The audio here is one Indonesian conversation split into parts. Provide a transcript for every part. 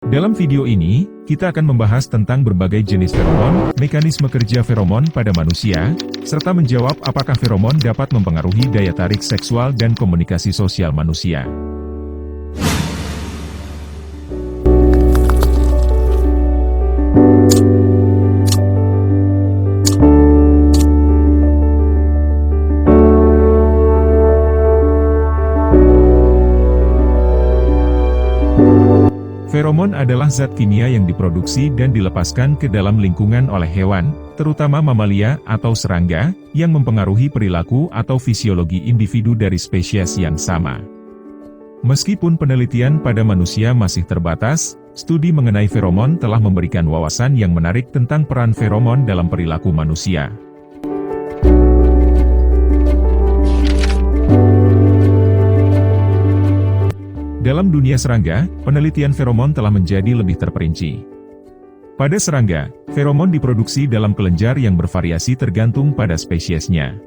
Dalam video ini, kita akan membahas tentang berbagai jenis feromon, mekanisme kerja feromon pada manusia, serta menjawab apakah feromon dapat mempengaruhi daya tarik seksual dan komunikasi sosial manusia. Feromon adalah zat kimia yang diproduksi dan dilepaskan ke dalam lingkungan oleh hewan, terutama mamalia atau serangga, yang mempengaruhi perilaku atau fisiologi individu dari spesies yang sama. Meskipun penelitian pada manusia masih terbatas, studi mengenai feromon telah memberikan wawasan yang menarik tentang peran feromon dalam perilaku manusia. Dalam dunia serangga, penelitian feromon telah menjadi lebih terperinci. Pada serangga, feromon diproduksi dalam kelenjar yang bervariasi tergantung pada spesiesnya.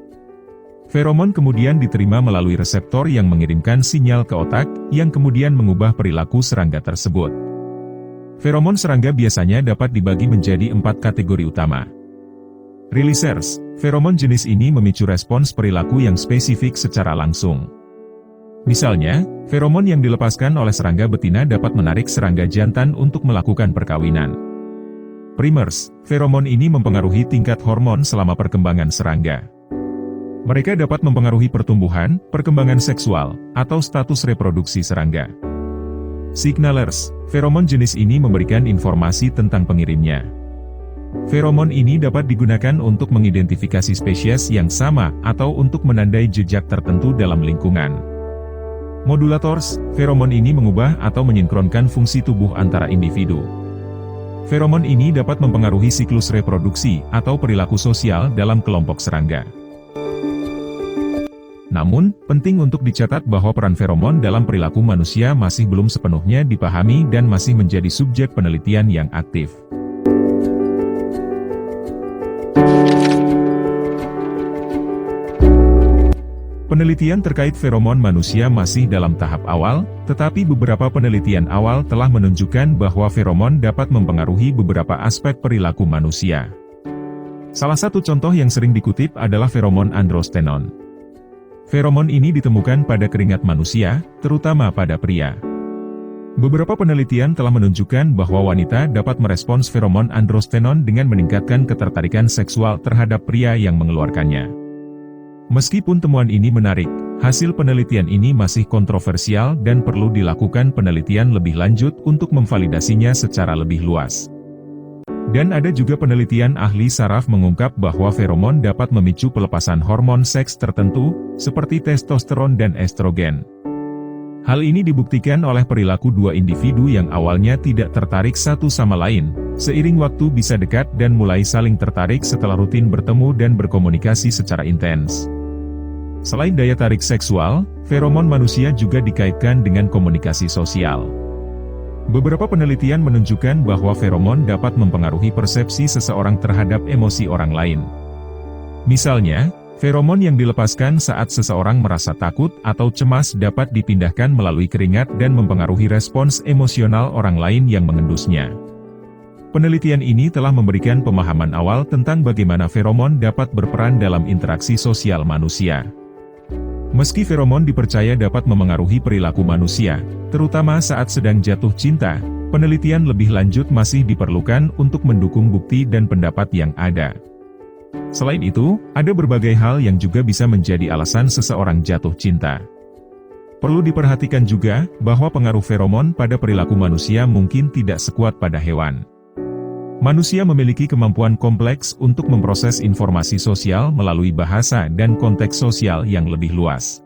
Feromon kemudian diterima melalui reseptor yang mengirimkan sinyal ke otak, yang kemudian mengubah perilaku serangga tersebut. Feromon serangga biasanya dapat dibagi menjadi 4 kategori utama. Releasers, feromon jenis ini memicu respons perilaku yang spesifik secara langsung. Misalnya, feromon yang dilepaskan oleh serangga betina dapat menarik serangga jantan untuk melakukan perkawinan. Primers, feromon ini mempengaruhi tingkat hormon selama perkembangan serangga. Mereka dapat mempengaruhi pertumbuhan, perkembangan seksual, atau status reproduksi serangga. Signalers, feromon jenis ini memberikan informasi tentang pengirimnya. Feromon ini dapat digunakan untuk mengidentifikasi spesies yang sama atau untuk menandai jejak tertentu dalam lingkungan. Modulators, feromon ini mengubah atau menyinkronkan fungsi tubuh antara individu. Feromon ini dapat mempengaruhi siklus reproduksi atau perilaku sosial dalam kelompok serangga. Namun, penting untuk dicatat bahwa peran feromon dalam perilaku manusia masih belum sepenuhnya dipahami dan masih menjadi subjek penelitian yang aktif. Penelitian terkait feromon manusia masih dalam tahap awal, tetapi beberapa penelitian awal telah menunjukkan bahwa feromon dapat mempengaruhi beberapa aspek perilaku manusia. Salah satu contoh yang sering dikutip adalah feromon androstenon. Feromon ini ditemukan pada keringat manusia, terutama pada pria. Beberapa penelitian telah menunjukkan bahwa wanita dapat merespons feromon androstenon dengan meningkatkan ketertarikan seksual terhadap pria yang mengeluarkannya. Meskipun temuan ini menarik, hasil penelitian ini masih kontroversial dan perlu dilakukan penelitian lebih lanjut untuk memvalidasinya secara lebih luas. Dan ada juga penelitian ahli saraf mengungkap bahwa feromon dapat memicu pelepasan hormon seks tertentu, seperti testosteron dan estrogen. Hal ini dibuktikan oleh perilaku dua individu yang awalnya tidak tertarik satu sama lain, seiring waktu bisa dekat dan mulai saling tertarik setelah rutin bertemu dan berkomunikasi secara intens. Selain daya tarik seksual, feromon manusia juga dikaitkan dengan komunikasi sosial. Beberapa penelitian menunjukkan bahwa feromon dapat mempengaruhi persepsi seseorang terhadap emosi orang lain. Misalnya, feromon yang dilepaskan saat seseorang merasa takut atau cemas dapat dipindahkan melalui keringat dan mempengaruhi respons emosional orang lain yang mengendusnya. Penelitian ini telah memberikan pemahaman awal tentang bagaimana feromon dapat berperan dalam interaksi sosial manusia. Meski feromon dipercaya dapat memengaruhi perilaku manusia, terutama saat sedang jatuh cinta, penelitian lebih lanjut masih diperlukan untuk mendukung bukti dan pendapat yang ada. Selain itu, ada berbagai hal yang juga bisa menjadi alasan seseorang jatuh cinta. Perlu diperhatikan juga, bahwa pengaruh feromon pada perilaku manusia mungkin tidak sekuat pada hewan. Manusia memiliki kemampuan kompleks untuk memproses informasi sosial melalui bahasa dan konteks sosial yang lebih luas.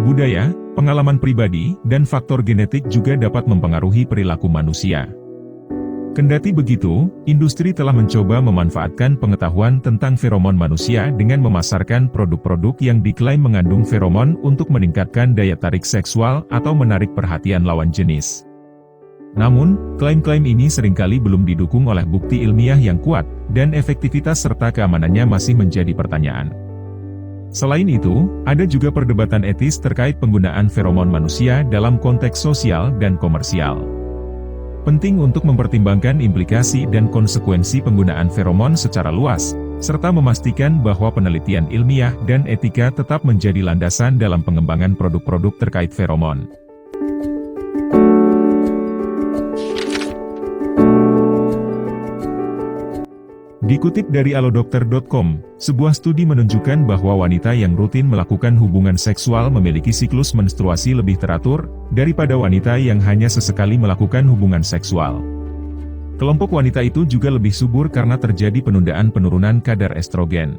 Budaya, pengalaman pribadi, dan faktor genetik juga dapat mempengaruhi perilaku manusia. Kendati begitu, industri telah mencoba memanfaatkan pengetahuan tentang feromon manusia dengan memasarkan produk-produk yang diklaim mengandung feromon untuk meningkatkan daya tarik seksual atau menarik perhatian lawan jenis. Namun, klaim-klaim ini seringkali belum didukung oleh bukti ilmiah yang kuat, dan efektivitas serta keamanannya masih menjadi pertanyaan. Selain itu, ada juga perdebatan etis terkait penggunaan feromon manusia dalam konteks sosial dan komersial. Penting untuk mempertimbangkan implikasi dan konsekuensi penggunaan feromon secara luas, serta memastikan bahwa penelitian ilmiah dan etika tetap menjadi landasan dalam pengembangan produk-produk terkait feromon. Dikutip dari alodokter.com, sebuah studi menunjukkan bahwa wanita yang rutin melakukan hubungan seksual memiliki siklus menstruasi lebih teratur daripada wanita yang hanya sesekali melakukan hubungan seksual. Kelompok wanita itu juga lebih subur karena terjadi penundaan penurunan kadar estrogen.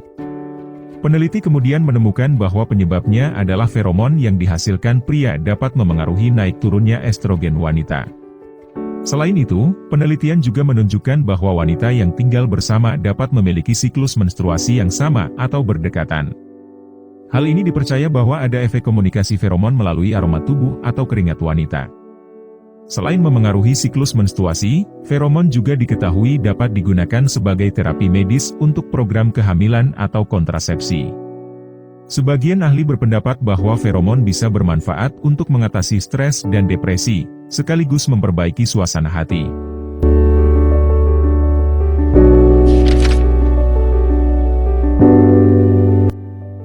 Peneliti kemudian menemukan bahwa penyebabnya adalah feromon yang dihasilkan pria dapat memengaruhi naik turunnya estrogen wanita. Selain itu, penelitian juga menunjukkan bahwa wanita yang tinggal bersama dapat memiliki siklus menstruasi yang sama atau berdekatan. Hal ini dipercaya bahwa ada efek komunikasi feromon melalui aroma tubuh atau keringat wanita. Selain memengaruhi siklus menstruasi, feromon juga diketahui dapat digunakan sebagai terapi medis untuk program kehamilan atau kontrasepsi. Sebagian ahli berpendapat bahwa feromon bisa bermanfaat untuk mengatasi stres dan depresi, sekaligus memperbaiki suasana hati.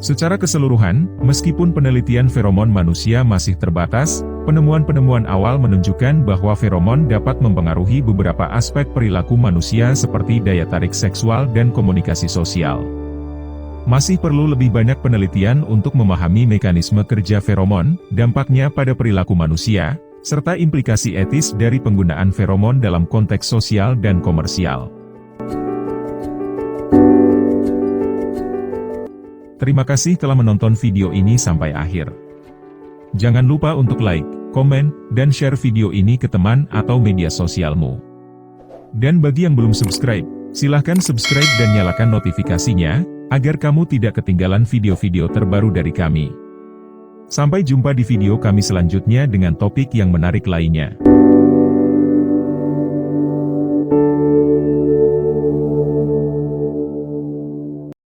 Secara keseluruhan, meskipun penelitian feromon manusia masih terbatas, penemuan-penemuan awal menunjukkan bahwa feromon dapat mempengaruhi beberapa aspek perilaku manusia seperti daya tarik seksual dan komunikasi sosial. Masih perlu lebih banyak penelitian untuk memahami mekanisme kerja feromon, dampaknya pada perilaku manusia, serta implikasi etis dari penggunaan feromon dalam konteks sosial dan komersial. Terima kasih telah menonton video ini sampai akhir. Jangan lupa untuk like, komen, dan share video ini ke teman atau media sosialmu. Dan bagi yang belum subscribe, silahkan subscribe dan nyalakan notifikasinya, agar kamu tidak ketinggalan video-video terbaru dari kami. Sampai jumpa di video kami selanjutnya dengan topik yang menarik lainnya.